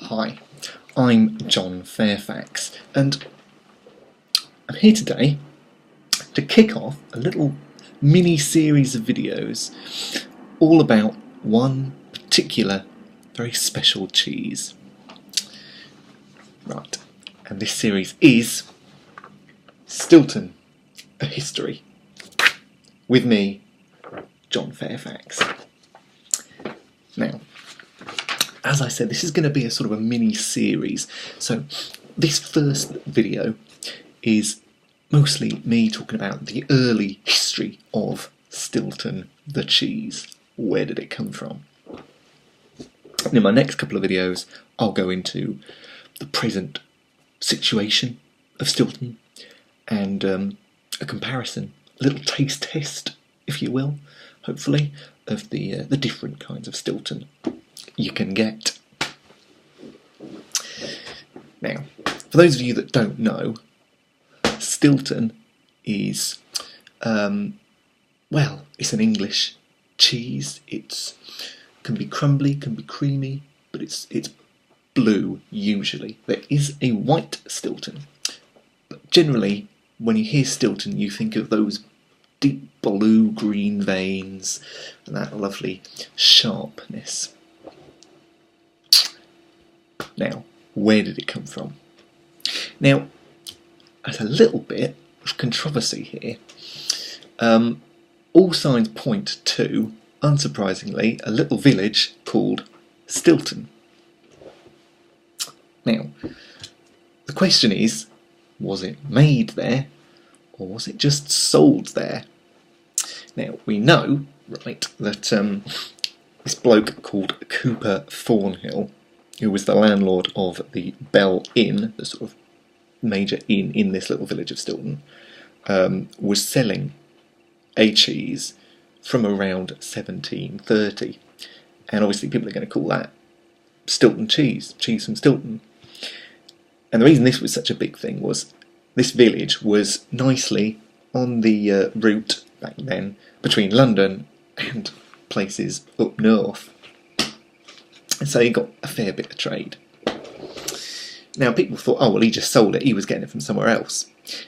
Hi, I'm John Fairfax, and I'm here today to kick off a little mini series of videos all about one particular very special cheese. Right, and this series is Stilton, a history, with me, John Fairfax. Now, as I said, this is going to be a sort of a mini series, so this first video is mostly me talking about the early history of Stilton, the cheese. Where did it come from? And in my next couple of videos, I'll go into the present situation of Stilton and a comparison, a little taste test, if you will, hopefully, of the different kinds of Stilton you can get. Now, for those of you that don't know, Stilton is, well, it's an English cheese. It can be crumbly, can be creamy, but it's blue usually. There is a white Stilton, but generally when you hear Stilton you think of those deep blue-green veins and that lovely sharpness. Now, where did it come from? Now, there's a little bit of controversy here. All signs point to, unsurprisingly, a little village called Stilton. Now, the question is, was it made there, or was it just sold there? Now, we know, right, that this bloke called Cooper Thornhill, who was the landlord of the Bell Inn, the sort of major inn in this little village of Stilton, was selling a cheese from around 1730. And obviously people are going to call that Stilton cheese, cheese from Stilton. And the reason this was such a big thing was this village was nicely on the route back then between London and places up north. And so he got a fair bit of trade. Now people thought, oh well, he just sold it, he was getting it from somewhere else.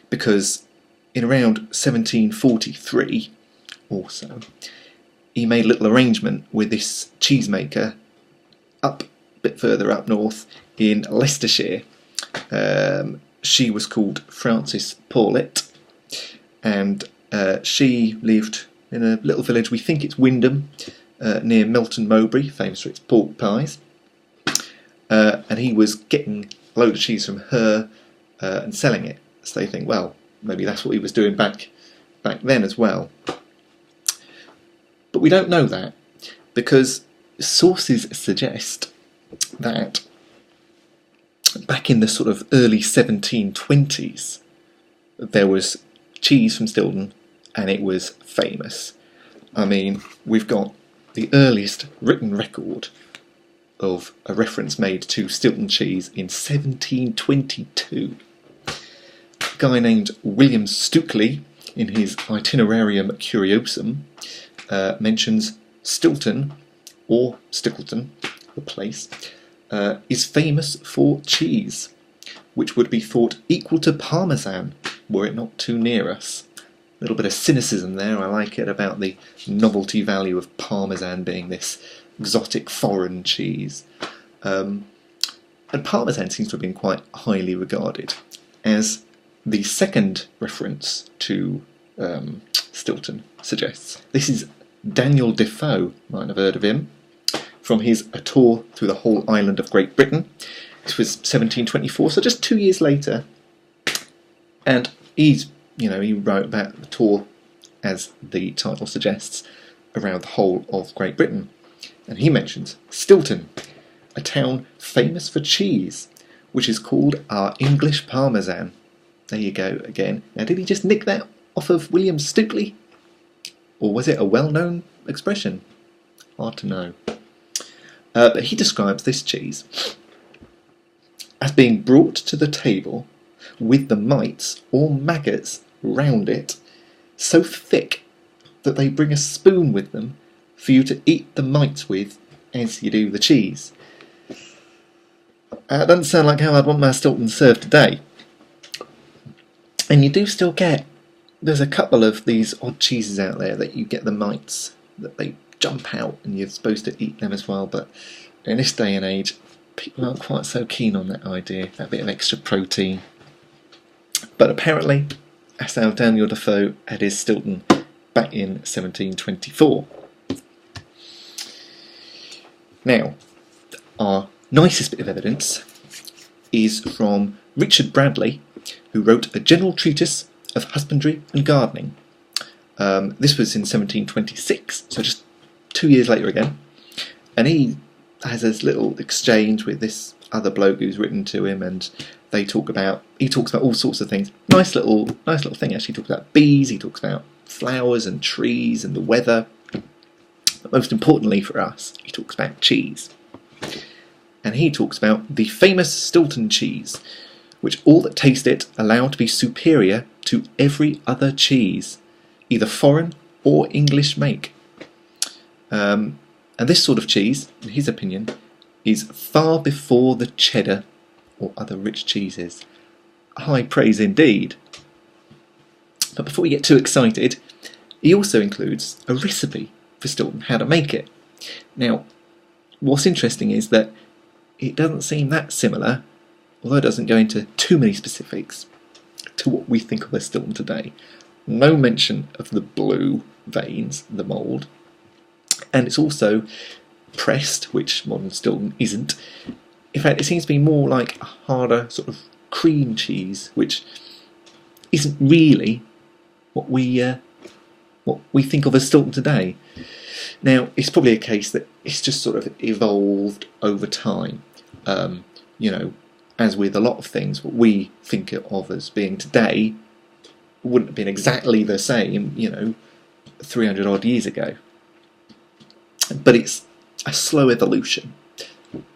Because in around 1743 or so, he made a little arrangement with this cheesemaker up, a bit further up north in Leicestershire. She was called Frances Paulet, and she lived in a little village, we think it's Wyndham, near Melton Mowbray, famous for its pork pies. And he was getting a load of cheese from her and selling it. So they think, well, maybe that's what he was doing back then as well. But we don't know that, because sources suggest that back in the sort of early 1720s there was cheese from Stilton and it was famous. I mean, we've got the earliest written record of a reference made to Stilton cheese in 1722. A guy named William Stukely, in his Itinerarium Curiosum, mentions Stilton, or Stickleton, the place, is famous for cheese, which would be thought equal to Parmesan were it not too near us. A little bit of cynicism there, I like it, about the novelty value of Parmesan being this exotic foreign cheese. And Parmesan seems to have been quite highly regarded, as the second reference to Stilton suggests. This is Daniel Defoe, might have heard of him, from his A Tour Through the Whole Island of Great Britain. This was 1724, so just 2 years later, and he wrote about the tour, as the title suggests, around the whole of Great Britain. And he mentions Stilton, a town famous for cheese, which is called our English Parmesan. There you go again. Now, did he just nick that off of William Stukely? Or was it a well-known expression? Hard to know. But he describes this cheese as being brought to the table with the mites or maggots round it, so thick that they bring a spoon with them for you to eat the mites with as you do the cheese. Doesn't sound like how I'd want my Stilton served today. And you do still get, there's a couple of these odd cheeses out there that you get the mites, that they jump out and you're supposed to eat them as well, but in this day and age people aren't quite so keen on that idea, that bit of extra protein. But apparently that's how Daniel Defoe had his Stilton back in 1724. Now, our nicest bit of evidence is from Richard Bradley, who wrote a general treatise of husbandry and gardening. This was in 1726, so just 2 years later again. And he has this little exchange with this other bloke who's written to him, and he talks about all sorts of things. Nice little thing actually. He talks about bees, he talks about flowers and trees and the weather. But most importantly for us, he talks about cheese. And he talks about the famous Stilton cheese, which all that taste it allow to be superior to every other cheese, either foreign or English make. And this sort of cheese, in his opinion, is far before the cheddar or other rich cheeses. High praise indeed. But before we get too excited, he also includes a recipe for Stilton, how to make it. Now, what's interesting is that it doesn't seem that similar, although it doesn't go into too many specifics, to what we think of as Stilton today. No mention of the blue veins, the mould, and it's also pressed, which modern Stilton isn't. In fact, it seems to be more like a harder sort of cream cheese, which isn't really what we think of as Stilton today. Now, it's probably a case that it's just sort of evolved over time. As with a lot of things, what we think of as being today wouldn't have been exactly the same, 300 odd years ago. But it's a slow evolution,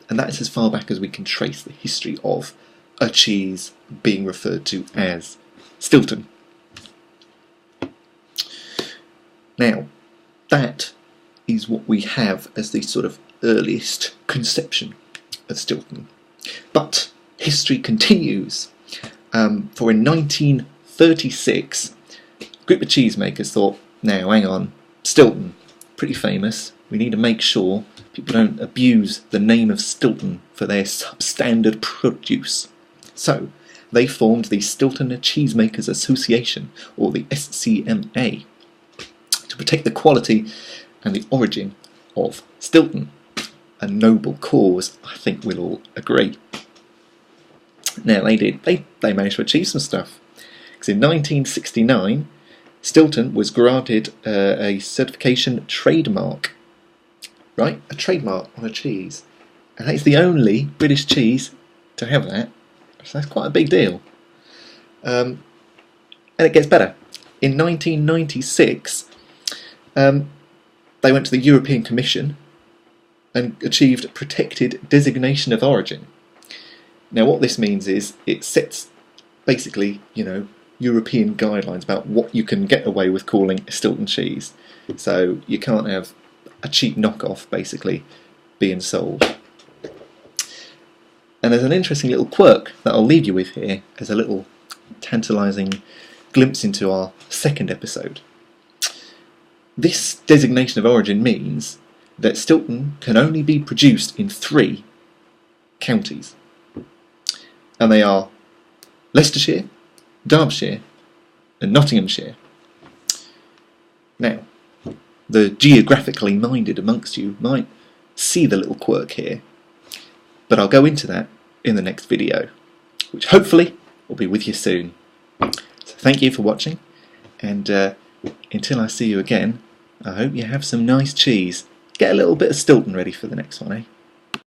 and that's as far back as we can trace the history of a cheese being referred to as Stilton. Now, that is what we have as the sort of earliest conception of Stilton. But history continues, for in 1936 a group of cheesemakers thought, now hang on, Stilton, pretty famous, we need to make sure people don't abuse the name of Stilton for their substandard produce. So they formed the Stilton Cheesemakers Association, or the SCMA, to protect the quality and the origin of Stilton. A noble cause, I think we'll all agree. Now they managed to achieve some stuff, because in 1969 Stilton was granted a certification trademark. Right, a trademark on a cheese, and that's the only British cheese to have that, so that's quite a big deal. And it gets better. In 1996 they went to the European Commission and achieved protected designation of origin. Now what this means is it sets basically, European guidelines about what you can get away with calling a Stilton cheese. So you can't have a cheap knockoff basically being sold. And there's an interesting little quirk that I'll leave you with here as a little tantalising glimpse into our second episode. This designation of origin means that Stilton can only be produced in 3 counties, and they are Leicestershire, Derbyshire and Nottinghamshire. Now, the geographically minded amongst you might see the little quirk here, but I'll go into that in the next video, which hopefully will be with you soon. So thank you for watching, and until I see you again, I hope you have some nice cheese. Get a little bit of Stilton ready for the next one, eh?